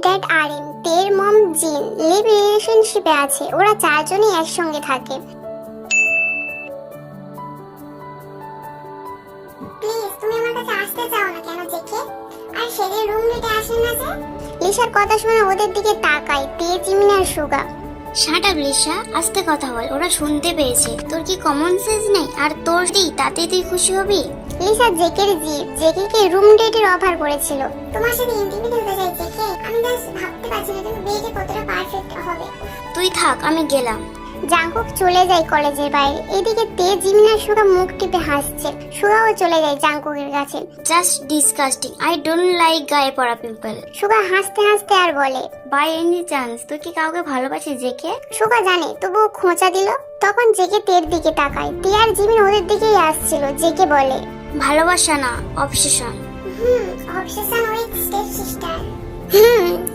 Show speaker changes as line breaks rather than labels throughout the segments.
Dad আরিম, তের মম জিন leave রিলেশনশিপে আছে। ওরা চারজনই একসঙ্গে থাকে। প্লিজ তুমি আমার কাছে আসতে চাও না কেন জেকে? আর সেদের রুম রেটে আসেন না যে? লিসার কথা শুনে ওদের দিকে তাকায় তে, জিমিন আর সুগা।
শাট আপ লিসা, আস্তে কথা বল, ওরা শুনতে পেয়েছে। তোর কি কমন সেন্স নেই? আর তোর দিই তাতে তুই খুশি হবি?
লিসা জেকের জিপ জেকেকে রুম ডেটের অফার করেছিল। তোমার সাথে ইন্টিমেট হতে চাই জেকে। আমি জাস্ট ভাবতে পারছি না তুমি বিয়েতে কতটা পারফেক্ট হবে।
তুই থাক, আমি গেলাম।
জাংকুক চলে যায় কলেজের বাইরে। এদিকে তে, জিমিন আর সুগা মুখ টিপে হাসছে। সুগাও চলে যায় জাংকুকের কাছে।
Just disgusting, I don't like গায়ে পড়া পিপল।
সুগা হাসতে হাসতে আর বলে,
বাই এনি চান্স তুই কি কাউকে ভালোবাসিস জেকে?
সুগা জানে তবুও খোঁচা দিল। তখন জেকে তের দিকে তাকায়। তে আর জিমিন ওদের দিকেই আসছিল। জেকে বলে,
ভালোবাসা না, obsession.
Obsession with step sister.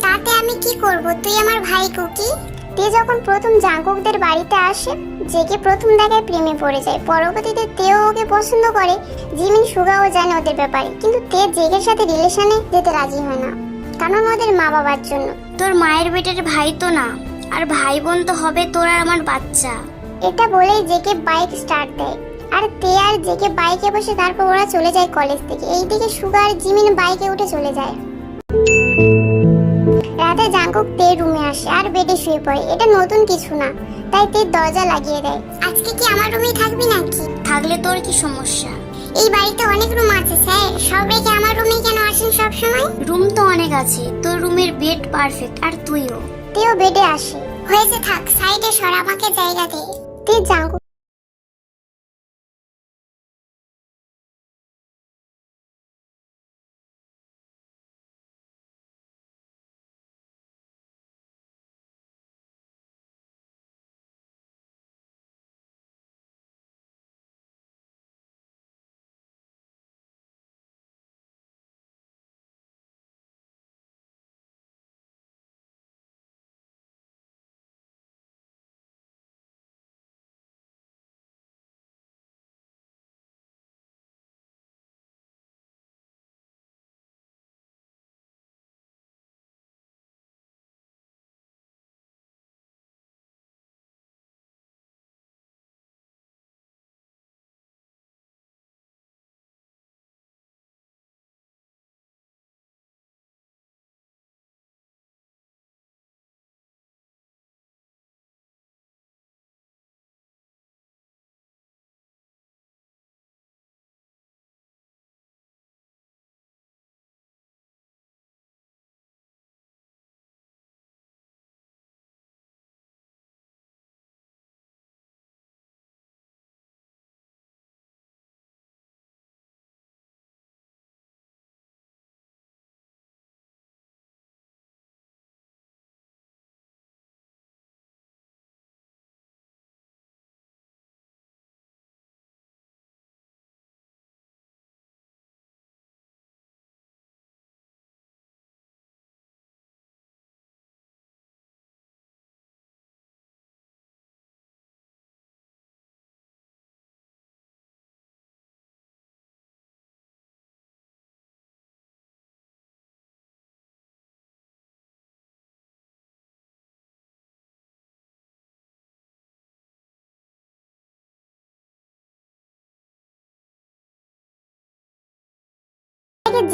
তাতে আমি কি করব? তুই আমার ভাই কুকি। তে যখন প্রথম জাংকুকদের বাড়িতে আসে, জেকে প্রথম দেখায় প্রেমে পড়ে যায়। পরবর্তীতে তেও ওকে পছন্দ করে। জিমিন সুগাও জানে ওদের ব্যাপারে, কিন্তু তে জেকের সাথে রিলেশনে যেতে রাজি হয় না, কারণ ওদের মা বাবার জন্য।
তোর মায়ের বেটের ভাই তো না, আর ভাই বোন তো হবে তোর আর আমার বাচ্চা।
এটা বলেই জেকে বাইক স্টার্ট দেয়। আর তে আর জেকে বাইকে বসে তারপর ওরা চলে যায় কলেজ থেকে। এইদিকে সুগা আর জিমিন বাইকে উঠে চলে যায়। রাতে জাংকুক তে রুমে আসে আর বেডে শুয়ে পড়ে। এটা নতুন কিছু না, তাই তে দরজা লাগিয়ে দেয়। আজকে কি আমার রুমেই থাকবি নাকি?
থাকলে তোর কি সমস্যা?
এই বাড়িতে অনেক রুম আছে স্যার, সব রেখে আমার রুমে কেন আসেন সব সময়?
রুম তো অনেক আছে, তোর রুমের বেড পারফেক্ট, আর তুইও।
তেও বেডে আসে। হয়েছে থাক, সাইডে সর, আমাকে জায়গা দে। তে জাংকুক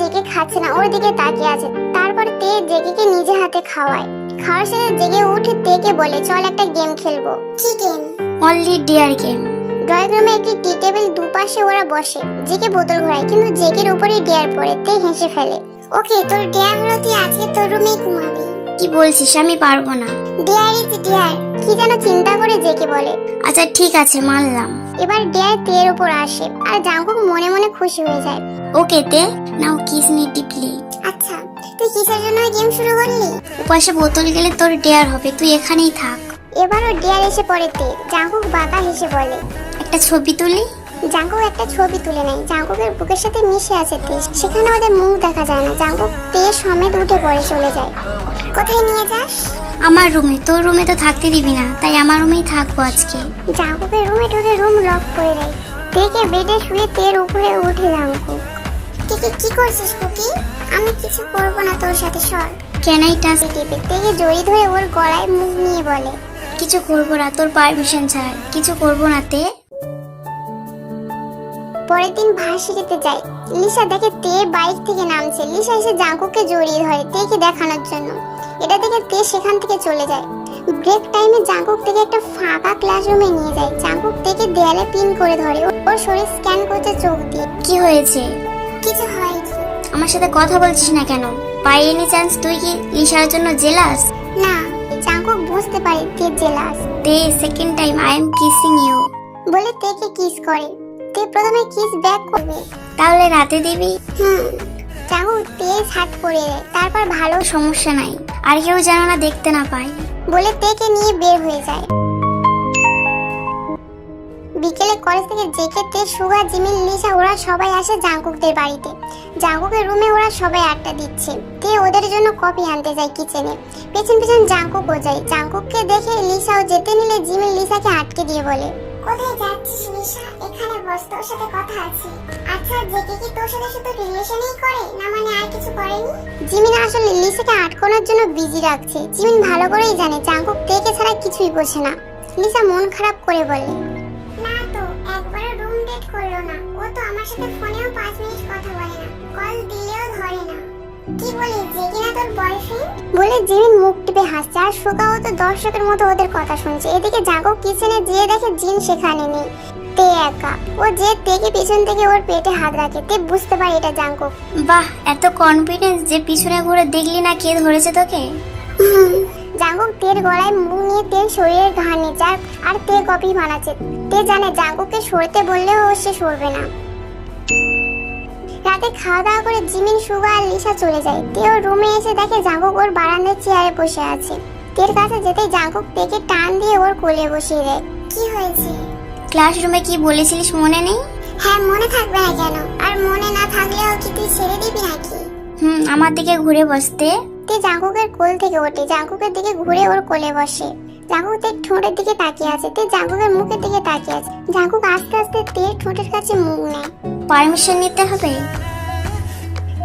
জেগে খাচ্ছে না, ওর দিকে তাকিয়ে আছে। তারপর তে জেগেকে নিজে হাতে খাওয়ায়। খাওয়ার শেষে জেগে উঠে তেকে বলে, চল একটা গেম খেলবো। কি game?
Only dare game.
Drawing রুমে একটি টি টেবিল, দুপাশে ওরা বসে। জেগে বোতল ঘোরায়, কিন্তু জেগের উপরেই ডেয়ার পড়ে। তে হেসে ফেলে। ওকে, তোর ডেয়ার হলো তুই আজকে তোর রুমেই ঘুমাবি।
কি বলছিস? আমি পারবো না।
Dare is dare. কি যেন চিন্তা করে জেগে বলে,
আচ্ছা ঠিক আছে, মানলাম।
এবার ডেয়ার তের উপর আসে আর জাংকুক মনে মনে খুশি হয়ে যায়।
ওকে তে, নাও কিস মি ডিপলি।
আচ্ছা, তুই কিসের জন্য গেম শুরু করলি?
উপাসে বোতল গেলে তোর ডেয়ার হবে, তুই এখানেই থাক।
এবারও ডেয়ার এসে পড়ে তে। জাংকুক বাঁকা হেসে বলে,
একটা ছবি তুলি।
জাংকুক একটা ছবি তুলে নেয়। জাংকুকের বুকের সাথে মিশে আছে তে। সেখানে ওদের মুখ দেখা যায় না। জাংকুক তে সমেত উঠে পড়ে চলে যায়। কোথায় নিয়ে যাস?
আমার রুমে। তোর রুমে তো থাকতে দিবি না, তাই আমার রুমেই থাকবো আজকে।
জাংকুকের রুমে ঢুকে রুম লক করে দেয়। তেকে বেডে শুয়ে তের উপরে উঠে জাংকুক। কি করছিস কুকি? আমি কিছু করবো না তোর সাথে, সর।
Can I touch?
টিপে তেকে জড়িয়ে ধরে ওর গলায় মুখ নিয়ে বলে,
কিছু করবো না তোর পারমিশন ছাড়া, কিছু করবো না তে।
পরের দিন ভার্সিটিতে যায়। লিসা দেখে তে বাইক থেকে নামছে। লিসা এসে জাঙ্কুককে জড়িয়ে ধরে তেকে দেখানোর জন্য। এটা দেখে তে সেখান থেকে চলে যায়। ব্রেক টাইমে জাঙ্কুক থেকে একটা ফাঁকা ক্লাসরুমে নিয়ে যায়। জাঙ্কুক থেকে দেয়ালে পিন করে ধরে, ওর শরীর স্ক্যান করছে চোখ দিয়ে।
কি হয়েছে?
কিছু হয়নি।
আমার সাথে কথা বলছিস না কেন? বাই এনি চান্স তুই কি লিসার জন্য জেলাস?
না, জাঙ্কুক বুঝতে পারে তে জেলাস।
তে second time I am kissing you
বলে তেকে কিস করে। তে প্রথমে কিস ব্যাক করবে।
তাহলে রাতে দিবি?
জাঙ্কুক তেজ হাত পড়ে দেয়। তারপর ভালো
সমস্যা নাই, আর কেউ যেন না দেখতে না পায়।
বলে তেকে নিয়ে বের হয়ে যায়। বিকেলে কলেজ থেকে জেকে তে সুগা জিমিন লিসা ওরা সবাই আসে জাঙ্কুকদের বাড়িতে। জাঙ্কুকের রুমে ওরা সবাই আড্ডা দিচ্ছে। তে ওদের জন্য কফি আনতে যায় কিচেনে। পেছন পেছন জাঙ্কুকও যায়। জাঙ্কুককে দেখে লিসাও যেতে নিলে জিমিন লিসাকে আটকে দিয়ে বলে, কোথায় যাচ্ছিস লিসা? এখানে বস, তোর সাথে কথা আছে। আচ্ছা, জেকে কি তোর সাথে শুধু রিলেশনই করে, না মানে আর কিছু করেনি? জিমিন আসলে লিসাকে আটকানোর জন্য বিজি রাখছে। জিমিন ভালো করেই জানে জাঙ্কুক তেকে ছাড়া কিছুই বোঝে না। লিসা মন খারাপ করে বলে, না তো, একবারও রুম ডেট করলো না। ও তো আমার সাথে ফোনেও 5 মিনিট কথা বলে না, কল দিলেও ধরে না। কি বলিস, যে কিনা তোর বয়ফ্রেন্ড? বলে জিমিন মুখ টিপে হাসছে। আর সুগাও তো দর্শকের মতো ওদের কথা শুনছে। এদিকে জাঙ্কুক কিচেনে যেয়ে দেখে জিন সেখানে নেই, তে একা। ও যে তেকে পিছন থেকে ওর পেটে হাত রাখে। তে বুঝতে পারে এটা জাঙ্কুক।
বাহ, এত কনফিডেন্স যে পিছনে ঘুরে দেখলি না কে ধরেছে তোকে।
জাঙ্কুক তের গলায় মুখ নিয়ে তের শরীরের ঘাড় নিচে আর তে কপি বানাচ্ছে। তে জানে জাঙ্কুককে সরতে বললেও সে সরবে না। রাতে খাওয়া দাওয়া করে জিমিন, সুগা আর লিসা চলে যায়। তে ওর রুমে এসে দেখে জাঙ্কুক ওর বারান্দার চেয়ারে বসে আছে। তের কাছে যেতেই জাঙ্কুক তেকে টান দিয়ে ওর কোলে বসিয়ে দেয়। কি হয়েছে?
ক্লাসরুমে কি বলেছিলিস মনে নেই?
হ্যাঁ, মনে থাকবে না কেন? আর মনে না থাকলেও কি তুই ছেড়ে দিবি নাকি?
আমার দিকে ঘুরে বসতে।
তে জাঙ্কুকের কোল থেকে ওঠে, জাঙ্কুকের দিকে ঘুরে ওর কোলে বসে। জাঙ্কুক তের ঠোঁটের দিকে তাকিয়ে আছে। তে জাঙ্কুকের মুখের দিকে তাকিয়ে আছে। জাঙ্কুক আস্তে আস্তে তের ঠোঁটের কাছে মুখ নেয়।
পারমিশন নিতে হবে।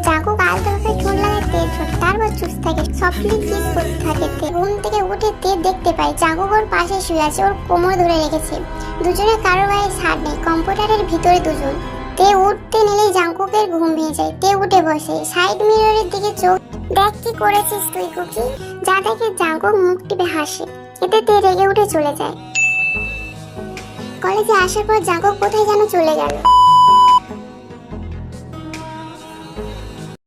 জাঙ্কুক আলতো ভাবে ঠোঁট লাগায় তের ঠোঁটে, তারপর চুপ থাকে, সফটলি কিস করতে থাকে। তে ঘুম থেকে উঠে তে দেখতে পায় জাঙ্কুক ওর পাশে শুয়ে আছে, ওর কোমর ধরে রেখেছে। দুজনের কারো গায়ে ছাড় নেই, কম্পিউটারের ভিতরে দুজন। তে উঠতে নিলেই জাঙ্কুকের ঘুম ভেঙে যায়। তে উঠে বসে, সাইড মিররের দিকে চোখ। দেখ কি করেছিস তুই কুকি? যা দেখে জাঙ্কুক মুখ টিপে হাসে। এতে তে রেগে উঠে চলে যায়। কলেজে আসার পর জাঙ্কুক কোথায় যেন চলে গেল।